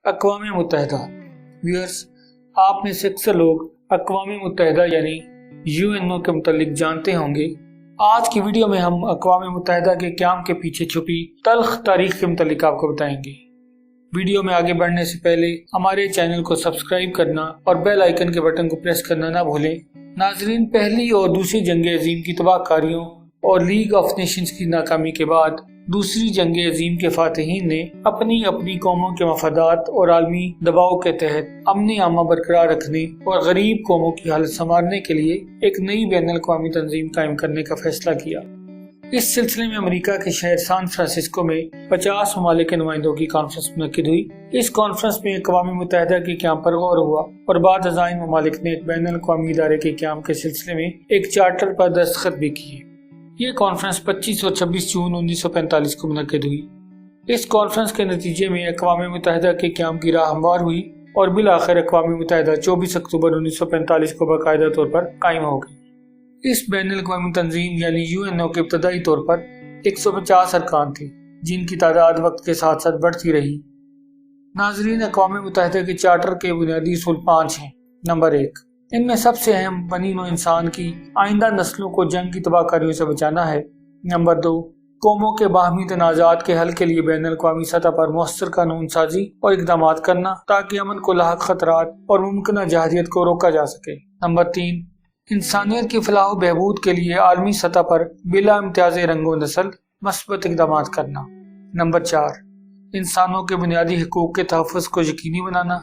اقوام متحدہ ویئرس، آپ میں سے اکثر لوگ اقوام متحدہ یعنی UNO کے متعلق جانتے ہوں گے۔ آج کی ویڈیو میں ہم اقوام متحدہ کے قیام کے پیچھے چھپی تلخ تاریخ کے متعلق آپ کو بتائیں گے۔ ویڈیو میں آگے بڑھنے سے پہلے ہمارے چینل کو سبسکرائب کرنا اور بیل آئیکن کے بٹن کو پریس کرنا نہ بھولیں۔ ناظرین، پہلی اور دوسری جنگ عظیم کی تباہ کاریوں اور لیگ آف نیشنز کی ناکامی کے بعد دوسری جنگ عظیم کے فاتحین نے اپنی اپنی قوموں کے مفادات اور عالمی دباؤ کے تحت امن عامہ برقرار رکھنے اور غریب قوموں کی حالت سنوارنے کے لیے ایک نئی بین الاقوامی تنظیم قائم کرنے کا فیصلہ کیا۔ اس سلسلے میں امریکہ کے شہر سان فرانسسکو میں 50 ممالک کے نمائندوں کی کانفرنس منعقد ہوئی۔ اس کانفرنس میں اقوام متحدہ کے قیام پر غور ہوا اور بعد ازاں ممالک نے ایک بین الاقوامی ادارے کے قیام کے سلسلے میں ایک چارٹر پر دستخط بھی کیے۔ یہ کانفرنس 25 اور 26 جون 1945 کو منعقد ہوئی۔ اس کانفرنس کے نتیجے میں اقوام متحدہ کے قیام کی راہ ہموار ہوئی اور بالآخر اقوام متحدہ 24 اکتوبر 1945 کو باقاعدہ طور پر قائم ہو گئی۔ اس بین الاقوامی تنظیم یعنی UNO کے ابتدائی طور پر 150 ارکان تھے، جن کی تعداد وقت کے ساتھ ساتھ بڑھتی رہی۔ ناظرین، اقوام متحدہ کے چارٹر کے بنیادی اصول 5 ہیں۔ نمبر 1، ان میں سب سے اہم بنی نوع انسان کی آئندہ نسلوں کو جنگ کی تباہ کاریوں سے بچانا ہے۔ نمبر 2، قوموں کے باہمی تنازعات کے حل کے لیے بین الاقوامی سطح پر مؤثر قانون سازی اور اقدامات کرنا تاکہ امن کو لاحق خطرات اور ممکنہ جہریت کو روکا جا سکے۔ نمبر 3، انسانیت کی فلاح و بہبود کے لیے عالمی سطح پر بلا امتیاز رنگ و نسل مثبت اقدامات کرنا۔ نمبر 4، انسانوں کے بنیادی حقوق کے تحفظ کو یقینی بنانا۔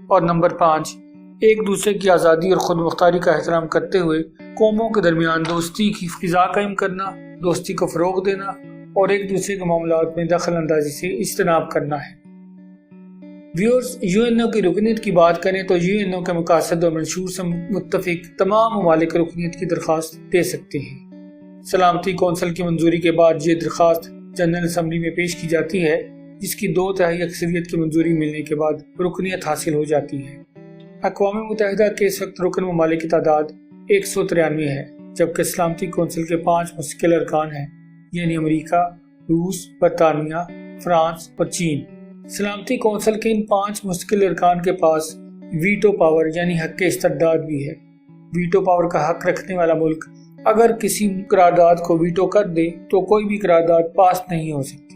اور نمبر 5، ایک دوسرے کی آزادی اور خود مختاری کا احترام کرتے ہوئے قوموں کے درمیان دوستی کی فضا قائم کرنا، دوستی کو فروغ دینا اور ایک دوسرے کے معاملات میں دخل اندازی سے اجتناب کرنا ہے۔ ویورز، UNO کی رکنیت کی بات کریں تو UNO کے مقاصد اور منشور سے متفق تمام ممالک رکنیت کی درخواست دے سکتے ہیں۔ سلامتی کونسل کی منظوری کے بعد یہ درخواست جنرل اسمبلی میں پیش کی جاتی ہے، جس کی 2/3 اکثریت کی منظوری ملنے کے بعد رکنیت حاصل ہو جاتی ہے۔ اقوام متحدہ کے اس وقت رکن ممالک کی تعداد 193 ہے، جبکہ سلامتی کونسل کے 5 مستقل ارکان ہیں، یعنی امریکہ، روس، برطانیہ، فرانس اور چین۔ سلامتی کونسل کے ان 5 مستقل ارکان کے پاس ویٹو پاور یعنی حق استرداد بھی ہے۔ ویٹو پاور کا حق رکھنے والا ملک اگر کسی قرارداد کو ویٹو کر دے تو کوئی بھی قرارداد پاس نہیں ہو سکتی۔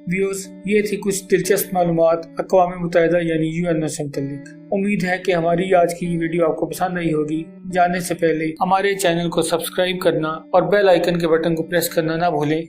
ویوز، یہ تھی کچھ دلچسپ معلومات اقوام متحدہ یعنی UNO سے متعلق۔ امید ہے کہ ہماری آج کی یہ ویڈیو آپ کو پسند آئی ہوگی۔ جانے سے پہلے ہمارے چینل کو سبسکرائب کرنا اور بیل آئیکن کے بٹن کو پریس کرنا نہ بھولیں۔